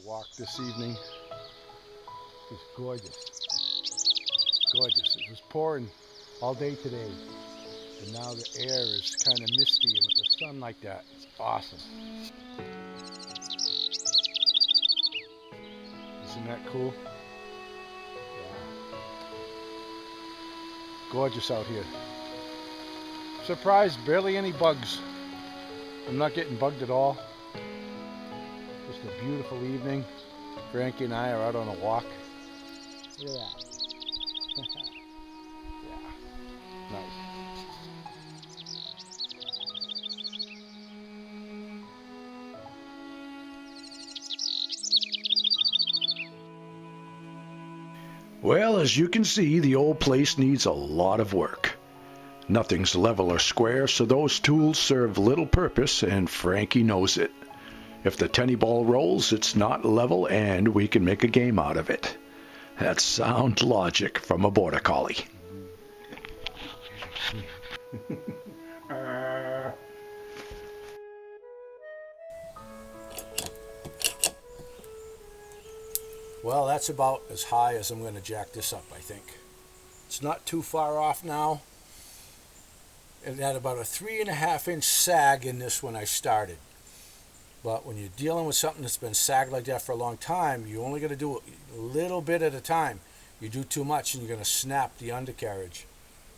walk this evening. It's gorgeous. Gorgeous. It was pouring all day today, and now the air is kind of misty, and with the sun like that, it's awesome. Isn't that cool? Yeah. Gorgeous out here. Surprised, barely any bugs. I'm not getting bugged at all. Just a beautiful evening. Frankie and I are out on a walk. Look at that. Yeah, nice. Well, as you can see, the old place needs a lot of work. Nothing's level or square, so those tools serve little purpose, and Frankie knows it. If the tennis ball rolls, it's not level, and we can make a game out of it. That's sound logic from a border collie. Well, that's about as high as I'm going to jack this up, I think. It's not too far off now. It had about a 3.5 inch sag in this when I started. But when you're dealing with something that's been sagged like that for a long time, you only got to do a little bit at a time. You do too much and you're going to snap the undercarriage.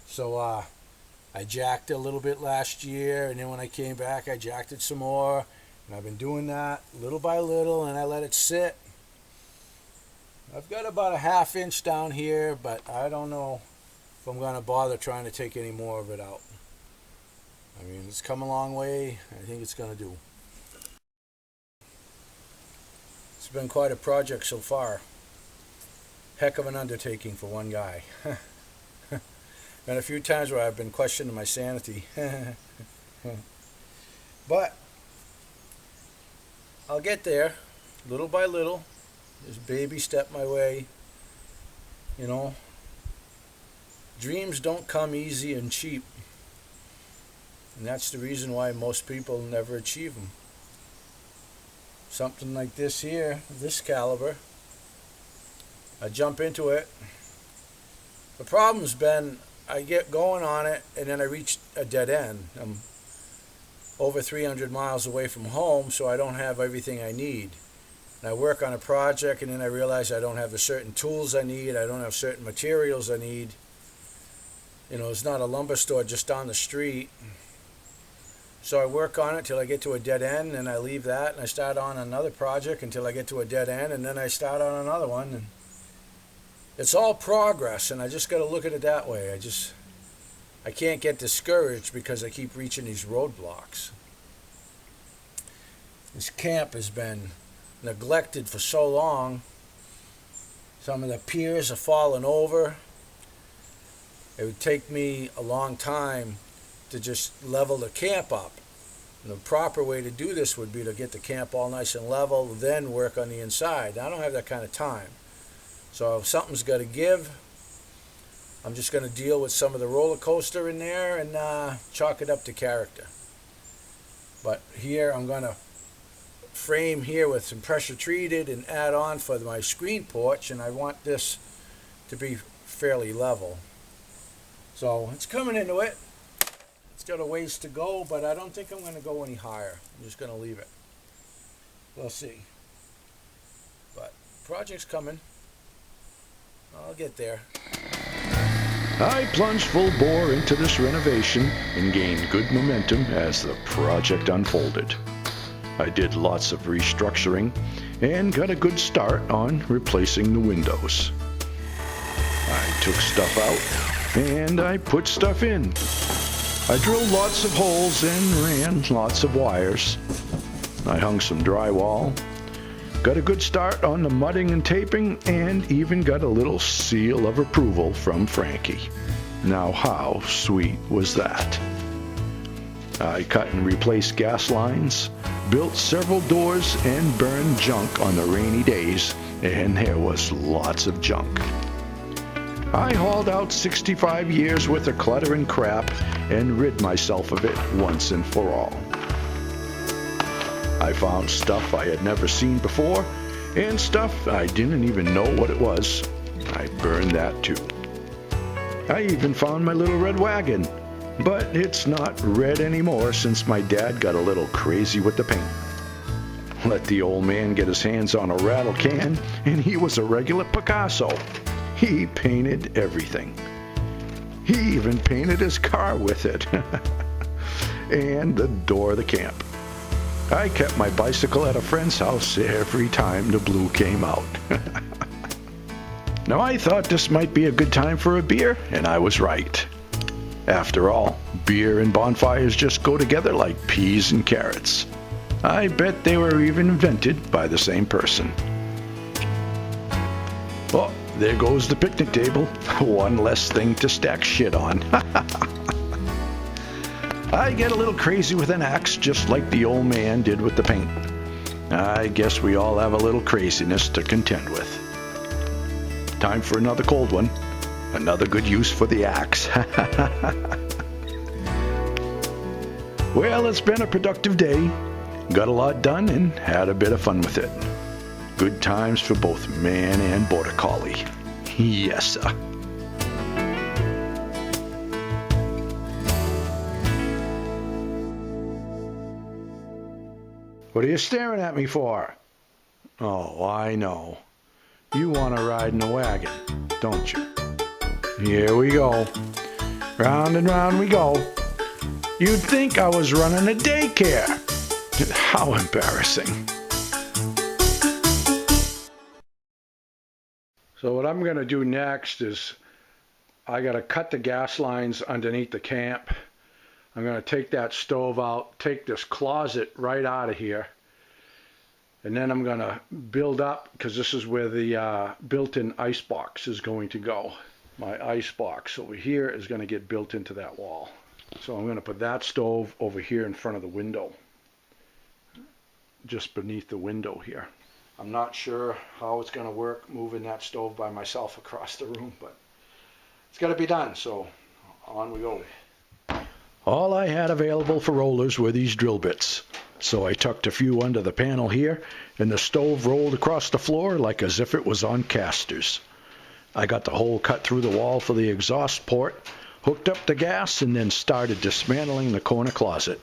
So I jacked it a little bit last year, and then when I came back I jacked it some more. And I've been doing that little by little, and I let it sit. I've got about a 1/2 inch down here, but I don't know if I'm going to bother trying to take any more of it out. I mean, it's come a long way. I think it's going to do. It's been quite a project so far. Heck of an undertaking for one guy. Been a few times where I've been questioning my sanity. But I'll get there, little by little. Just baby step my way. You know, dreams don't come easy and cheap. And that's the reason why most people never achieve them. Something like this here, this caliber, I jump into it. The problem's been I get going on it and then I reach a dead end. I'm over 300 miles away from home, so I don't have everything I need. And I work on a project and then I realize I don't have the certain tools I need, I don't have certain materials I need. You know, it's not a lumber store just down the street. So I work on it till I get to a dead end, and I leave that and I start on another project until I get to a dead end, and then I start on another one. And it's all progress, and I just got to look at it that way. I can't get discouraged because I keep reaching these roadblocks. This camp has been neglected for so long. Some of the piers are falling over. It would take me a long time to just level the camp up. And the proper way to do this would be to get the camp all nice and level, then work on the inside. I don't have that kind of time. So if something's got to give, I'm just going to deal with some of the roller coaster in there and chalk it up to character. But here I'm going to frame here with some pressure treated and add on for my screen porch, and I want this to be fairly level. So it's coming into it. It's got a ways to go, but I don't think I'm going to go any higher. I'm just going to leave it. We'll see. But project's coming. I'll get there. I plunged full bore into this renovation and gained good momentum as the project unfolded. I did lots of restructuring and got a good start on replacing the windows. I took stuff out and I put stuff in. I drilled lots of holes and ran lots of wires. I hung some drywall, got a good start on the mudding and taping, and even got a little seal of approval from Frankie. Now how sweet was that? I cut and replaced gas lines, built several doors, and burned junk on the rainy days, and there was lots of junk. I hauled out 65 years worth of clutter and crap and rid myself of it once and for all. I found stuff I had never seen before And stuff I didn't even know what it was, I burned that too. I even found my little red wagon, but it's not red anymore since my dad got a little crazy with the paint. Let the old man get his hands on a rattle can, and he was a regular Picasso. He painted everything. He even painted his car with it. And the door of the camp. I kept my bicycle at a friend's house every time the blue came out. Now I thought this might be a good time for a beer, and I was right. After all, beer and bonfires just go together like peas and carrots. I bet they were even invented by the same person. Oh, there goes the picnic table. One less thing to stack shit on. I get a little crazy with an axe just like the old man did with the paint. I guess we all have a little craziness to contend with. Time for another cold one. Another good use for the axe. Well, it's been a productive day. Got a lot done and had a bit of fun with it. Good times for both man and border collie. Yes, sir. What are you staring at me for? Oh, I know. You want to ride in a wagon, don't you? Here we go. Round and round we go. You'd think I was running a daycare. How embarrassing. So what I'm going to do next is I got to cut the gas lines underneath the camp. I'm going to take that stove out, take this closet right out of here, and then I'm going to build up, because this is where the built-in icebox is going to go. My icebox over here is going to get built into that wall. So I'm going to put that stove over here in front of the window, just beneath the window here. I'm not sure how it's going to work moving that stove by myself across the room, but it's got to be done, so on we go. All I had available for rollers were these drill bits, so I tucked a few under the panel here, and the stove rolled across the floor like as if it was on casters. I got the hole cut through the wall for the exhaust port, hooked up the gas, and then started dismantling the corner closet.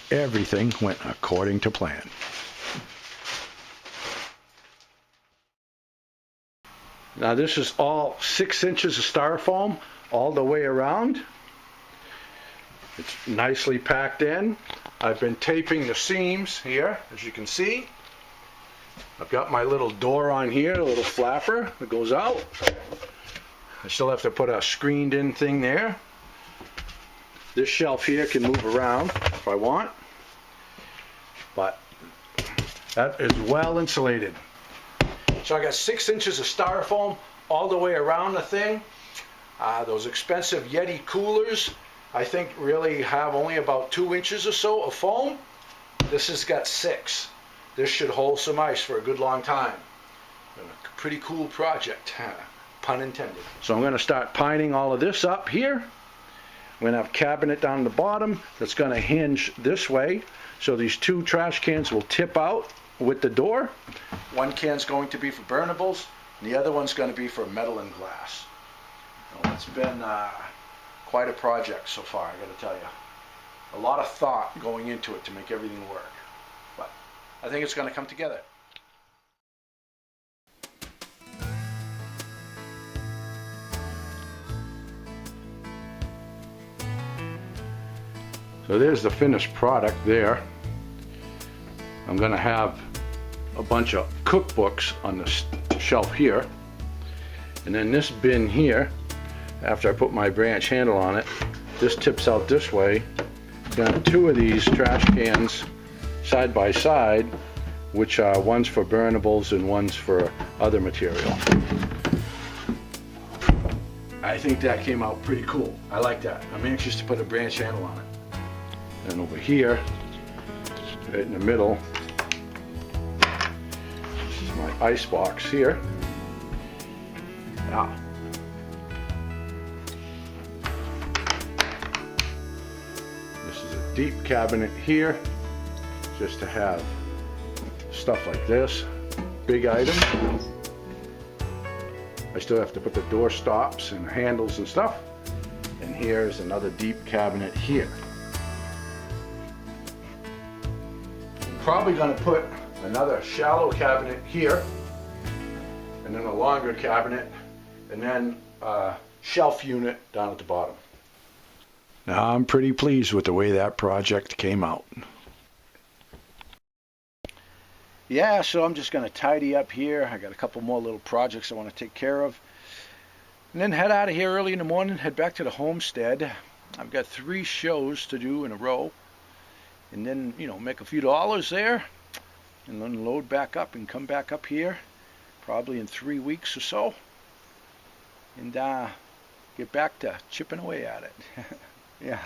Everything went according to plan. Now this is all 6 inches of styrofoam all the way around. It's nicely packed in. I've been taping the seams here, as you can see. I've got my little door on here, a little flapper that goes out. I still have to put a screened in thing there. This shelf here can move around if I want, but that is well insulated. So I got 6 inches of styrofoam all the way around the thing. Those expensive Yeti coolers, I think, really have only about 2 inches or so of foam. This has got 6. This should hold some ice for a good long time. A pretty cool project, pun intended. So I'm going to start pining all of this up here. I'm going to have a cabinet down the bottom that's going to hinge this way, so these 2 trash cans will tip out with the door. One can's going to be for burnables, and the other one's going to be for metal and glass. Well, it's been quite a project so far, I got to tell you. A lot of thought going into it to make everything work, but I think it's going to come together. So there's the finished product there. I'm going to have a bunch of cookbooks on the shelf here, and then this bin here, after I put my branch handle on it, this tips out this way. Got 2 of these trash cans side by side, which are one's for burnables and one's for other material. I think that came out pretty cool. I like that. I'm anxious to put a branch handle on it. And over here, right in the middle, this is my ice box here. Now, this is a deep cabinet here, just to have stuff like this. big item. I still have to put the door stops and handles and stuff. And here's another deep cabinet here. I'm probably going to put another shallow cabinet here, and then a longer cabinet, and then a shelf unit down at the bottom. Now I'm pretty pleased with the way that project came out. Yeah, so I'm just going to tidy up here. I got a couple more little projects I want to take care of. And then head out of here early in the morning, head back to the homestead. I've got 3 shows to do in a row. And then, make a few dollars there. And then load back up and come back up here. Probably in 3 weeks or so. And get back to chipping away at it. Yeah.